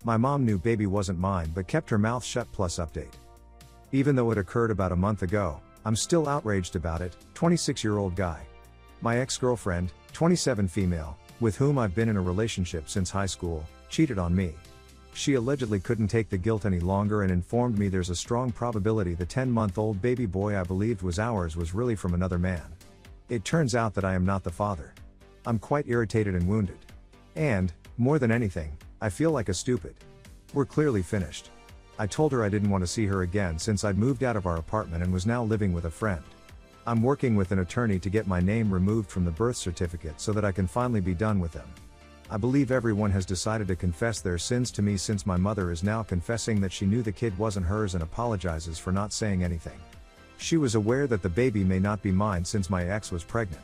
My mom knew baby wasn't mine but kept her mouth shut. Plus update. Even though it occurred about a month ago, I'm still outraged about it. 26-year-old guy. My ex-girlfriend, 27 female, with whom I've been in a relationship since high school, cheated on me. She allegedly couldn't take the guilt any longer and informed me there's a strong probability the 10-month-old baby boy I believed was ours was really from another man. It turns out that I am not the father. I'm quite irritated and wounded. And, more than anything, I feel like a stupid. We're clearly finished. I told her I didn't want to see her again since I'd moved out of our apartment and was now living with a friend. I'm working with an attorney to get my name removed from the birth certificate so that I can finally be done with them. I believe everyone has decided to confess their sins to me since my mother is now confessing that she knew the kid wasn't hers and apologizes for not saying anything. She was aware that the baby may not be mine since my ex was pregnant.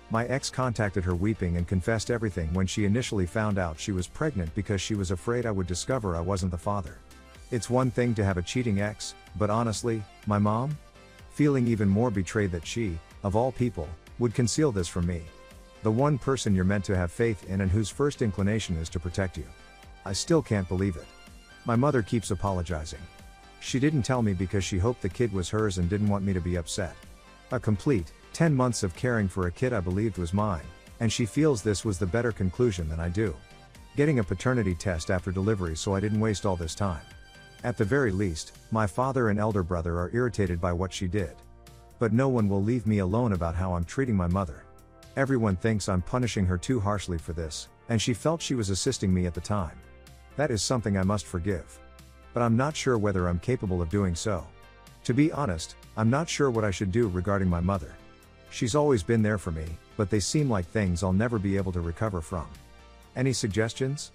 My ex contacted her weeping and confessed everything when she initially found out she was pregnant because she was afraid I would discover I wasn't the father. It's one thing to have a cheating ex, but honestly, my mom? Feeling even more betrayed that she, of all people, would conceal this from me. The one person you're meant to have faith in and whose first inclination is to protect you. I still can't believe it. My mother keeps apologizing. She didn't tell me because she hoped the kid was hers and didn't want me to be upset. A complete 10 months of caring for a kid I believed was mine, and she feels this was the better conclusion than I do. Getting a paternity test after delivery so I didn't waste all this time. At the very least, my father and elder brother are irritated by what she did. But no one will leave me alone about how I'm treating my mother. Everyone thinks I'm punishing her too harshly for this, and she felt she was assisting me at the time. That is something I must forgive. But I'm not sure whether I'm capable of doing so. To be honest, I'm not sure what I should do regarding my mother. She's always been there for me, but they seem like things I'll never be able to recover from. Any suggestions?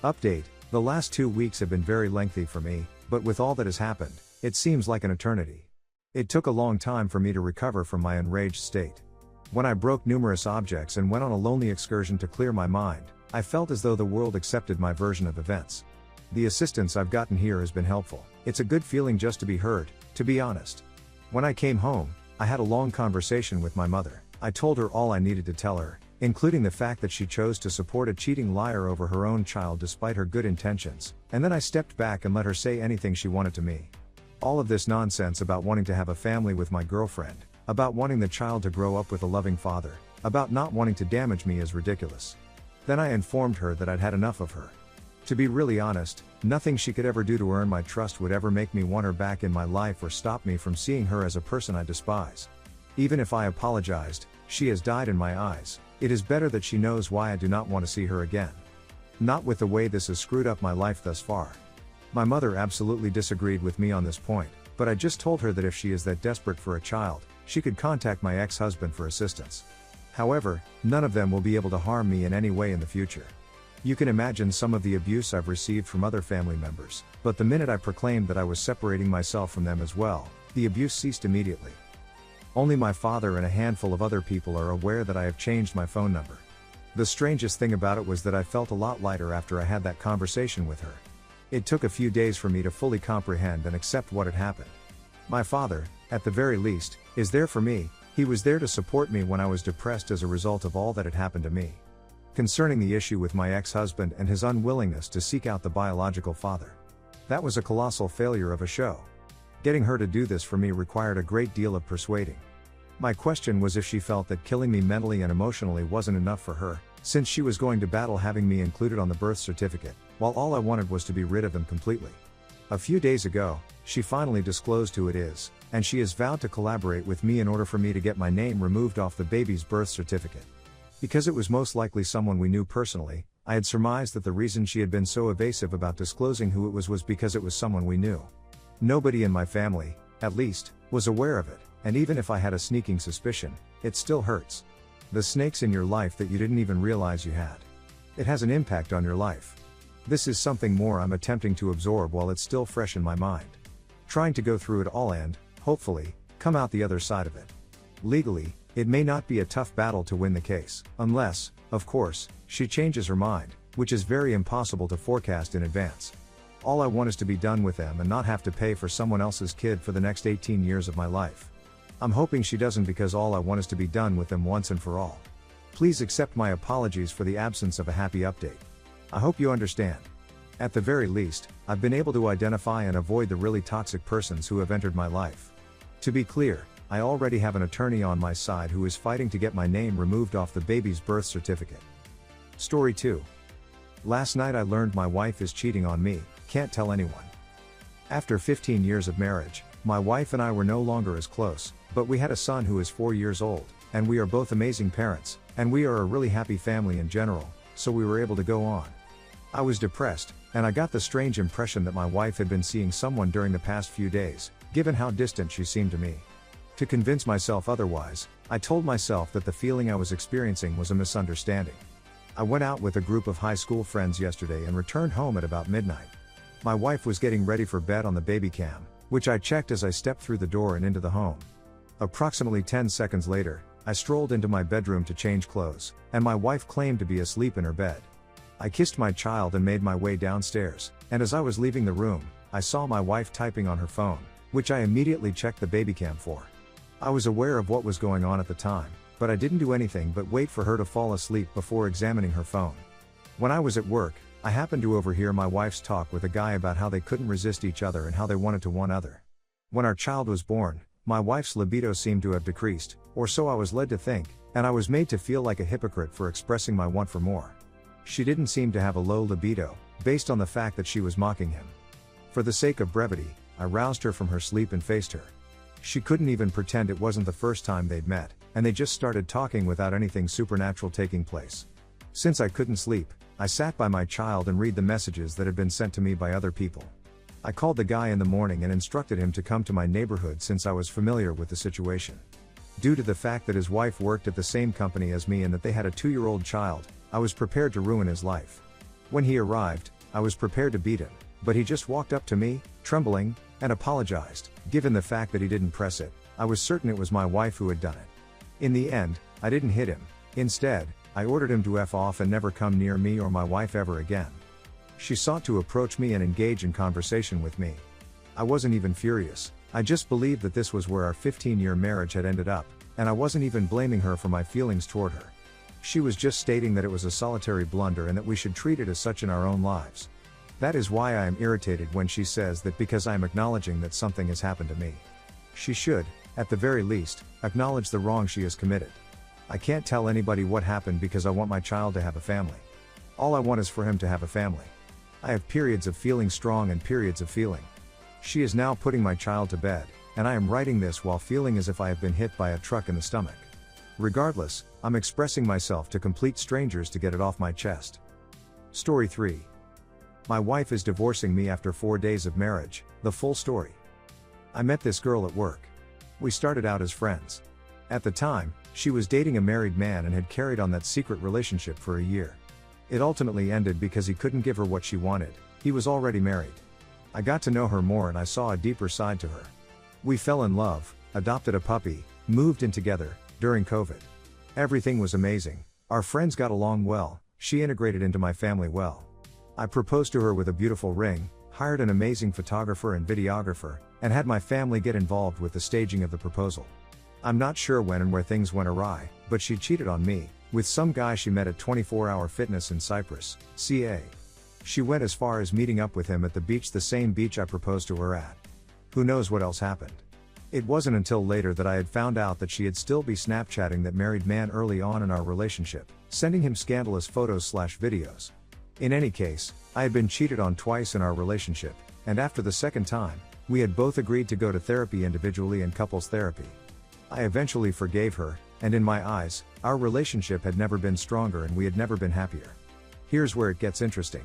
Update: the last 2 weeks have been very lengthy for me, but with all that has happened, it seems like an eternity. It took a long time for me to recover from my enraged state. When I broke numerous objects and went on a lonely excursion to clear my mind, I felt as though the world accepted my version of events. The assistance I've gotten here has been helpful. It's a good feeling just to be heard, to be honest. When I came home, I had a long conversation with my mother. I told her all I needed to tell her, including the fact that she chose to support a cheating liar over her own child despite her good intentions, and then I stepped back and let her say anything she wanted to me. All of this nonsense about wanting to have a family with my girlfriend, about wanting the child to grow up with a loving father, about not wanting to damage me is ridiculous. Then I informed her that I'd had enough of her. To be really honest, nothing she could ever do to earn my trust would ever make me want her back in my life or stop me from seeing her as a person I despise. Even if I apologized, she has died in my eyes. It is better that she knows why I do not want to see her again. Not with the way this has screwed up my life thus far. My mother absolutely disagreed with me on this point, but I just told her that if she is that desperate for a child, she could contact my ex-husband for assistance. However, none of them will be able to harm me in any way in the future. You can imagine some of the abuse I've received from other family members, but the minute I proclaimed that I was separating myself from them as well, the abuse ceased immediately. Only my father and a handful of other people are aware that I have changed my phone number. The strangest thing about it was that I felt a lot lighter after I had that conversation with her. It took a few days for me to fully comprehend and accept what had happened. My father, at the very least, is there for me. He was there to support me when I was depressed as a result of all that had happened to me. Concerning the issue with my ex-husband and his unwillingness to seek out the biological father. That was a colossal failure of a show. Getting her to do this for me required a great deal of persuading. My question was if she felt that killing me mentally and emotionally wasn't enough for her, since she was going to battle having me included on the birth certificate, while all I wanted was to be rid of him completely. A few days ago, she finally disclosed who it is, and she has vowed to collaborate with me in order for me to get my name removed off the baby's birth certificate. Because it was most likely someone we knew personally, I had surmised that the reason she had been so evasive about disclosing who it was because it was someone we knew. Nobody in my family, at least, was aware of it, and even if I had a sneaking suspicion, it still hurts. The snakes in your life that you didn't even realize you had. It has an impact on your life. This is something more I'm attempting to absorb while it's still fresh in my mind. Trying to go through it all and, hopefully, come out the other side of it. Legally, it may not be a tough battle to win the case, unless, of course, she changes her mind, which is very impossible to forecast in advance. All I want is to be done with them and not have to pay for someone else's kid for the next 18 years of my life. I'm hoping she doesn't, because all I want is to be done with them once and for all. Please accept my apologies for the absence of a happy update. I hope you understand. At the very least, I've been able to identify and avoid the really toxic persons who have entered my life. To be clear, I already have an attorney on my side who is fighting to get my name removed off the baby's birth certificate. Story 2. Last night I learned my wife is cheating on me, can't tell anyone. After 15 years of marriage, my wife and I were no longer as close, but we had a son who is 4 years old, and we are both amazing parents, and we are a really happy family in general, so we were able to go on. I was depressed, and I got the strange impression that my wife had been seeing someone during the past few days, given how distant she seemed to me. To convince myself otherwise, I told myself that the feeling I was experiencing was a misunderstanding. I went out with a group of high school friends yesterday and returned home at about midnight. My wife was getting ready for bed on the baby cam, which I checked as I stepped through the door and into the home. Approximately 10 seconds later, I strolled into my bedroom to change clothes, and my wife claimed to be asleep in her bed. I kissed my child and made my way downstairs, and as I was leaving the room, I saw my wife typing on her phone, which I immediately checked the baby cam for. I was aware of what was going on at the time, but I didn't do anything but wait for her to fall asleep before examining her phone. When I was at work, I happened to overhear my wife's talk with a guy about how they couldn't resist each other and how they wanted to one another. When our child was born, my wife's libido seemed to have decreased, or so I was led to think, and I was made to feel like a hypocrite for expressing my want for more. She didn't seem to have a low libido, based on the fact that she was mocking him. For the sake of brevity, I roused her from her sleep and faced her. She couldn't even pretend it wasn't the first time they'd met, and they just started talking without anything supernatural taking place. Since I couldn't sleep, I sat by my child and read the messages that had been sent to me by other people. I called the guy in the morning and instructed him to come to my neighborhood since I was familiar with the situation. Due to the fact that his wife worked at the same company as me and that they had a 2-year-old child, I was prepared to ruin his life. When he arrived, I was prepared to beat him, but he just walked up to me, trembling, and apologized. Given the fact that he didn't press it, I was certain it was my wife who had done it. In the end, I didn't hit him. Instead, I ordered him to F off and never come near me or my wife ever again. She sought to approach me and engage in conversation with me. I wasn't even furious, I just believed that this was where our 15-year marriage had ended up, and I wasn't even blaming her for my feelings toward her. She was just stating that it was a solitary blunder and that we should treat it as such in our own lives. That is why I am irritated when she says that because I am acknowledging that something has happened to me. She should, at the very least, acknowledge the wrong she has committed. I can't tell anybody what happened because I want my child to have a family. All I want is for him to have a family. I have periods of feeling strong and periods of feeling. She is now putting my child to bed, and I am writing this while feeling as if I have been hit by a truck in the stomach. Regardless, I'm expressing myself to complete strangers to get it off my chest. Story 3. My wife is divorcing me after 4 days of marriage, the full story. I met this girl at work. We started out as friends. At the time, she was dating a married man and had carried on that secret relationship for a year. It ultimately ended because he couldn't give her what she wanted. He was already married. I got to know her more and I saw a deeper side to her. We fell in love, adopted a puppy, moved in together, during COVID. Everything was amazing, our friends got along well, she integrated into my family well. I proposed to her with a beautiful ring, hired an amazing photographer and videographer, and had my family get involved with the staging of the proposal. I'm not sure when and where things went awry, but she cheated on me, with some guy she met at 24-Hour Fitness in Cyprus, CA. She went as far as meeting up with him at the beach, the same beach I proposed to her at. Who knows what else happened? It wasn't until later that I had found out that she had still been Snapchatting that married man early on in our relationship, sending him scandalous photos/videos. In any case, I had been cheated on twice in our relationship, and after the second time, we had both agreed to go to therapy individually and couples therapy. I eventually forgave her, and in my eyes, our relationship had never been stronger and we had never been happier. Here's where it gets interesting.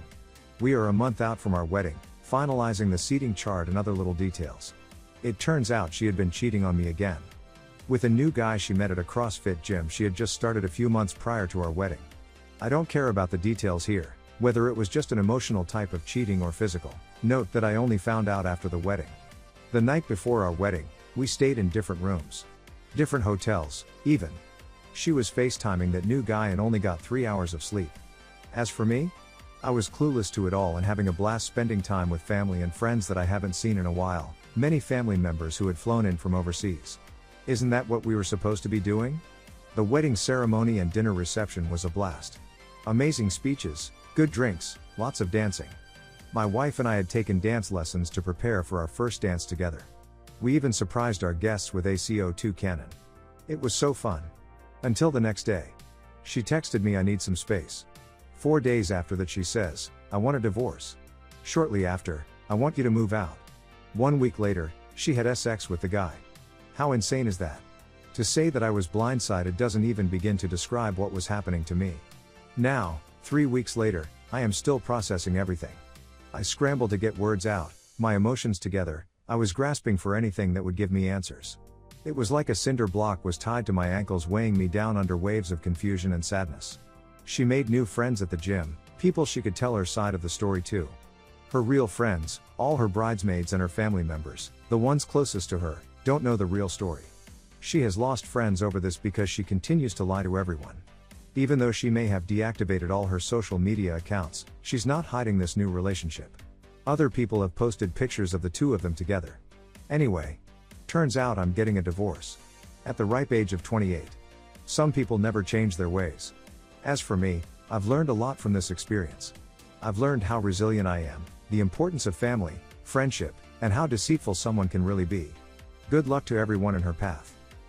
We are a month out from our wedding, finalizing the seating chart and other little details. It turns out she had been cheating on me again. With a new guy she met at a CrossFit gym she had just started a few months prior to our wedding. I don't care about the details here, whether it was just an emotional type of cheating or physical. Note that I only found out after the wedding. The night before our wedding, we stayed in different rooms. Different hotels, even. She was FaceTiming that new guy and only got 3 hours of sleep. As for me, I was clueless to it all and having a blast spending time with family and friends that I haven't seen in a while, many family members who had flown in from overseas. Isn't that what we were supposed to be doing? The wedding ceremony and dinner reception was a blast. Amazing speeches, good drinks, lots of dancing. My wife and I had taken dance lessons to prepare for our first dance together. We even surprised our guests with a CO2 cannon. It was so fun. Until the next day. She texted me, "I need some space." 4 days after that she says, "I want a divorce." Shortly after, "I want you to move out." 1 week later, she had sex with the guy. How insane is that? To say that I was blindsided doesn't even begin to describe what was happening to me. Now, 3 weeks later, I am still processing everything. I scrambled to get words out, my emotions together. I was grasping for anything that would give me answers. It was like a cinder block was tied to my ankles, weighing me down under waves of confusion and sadness. She made new friends at the gym, people she could tell her side of the story to. Her real friends, all her bridesmaids and her family members, the ones closest to her, don't know the real story. She has lost friends over this because she continues to lie to everyone. Even though she may have deactivated all her social media accounts, she's not hiding this new relationship. Other people have posted pictures of the two of them together. Anyway, turns out I'm getting a divorce. At the ripe age of 28. Some people never change their ways. As for me, I've learned a lot from this experience. I've learned how resilient I am, the importance of family, friendship, and how deceitful someone can really be. Good luck to everyone in her path.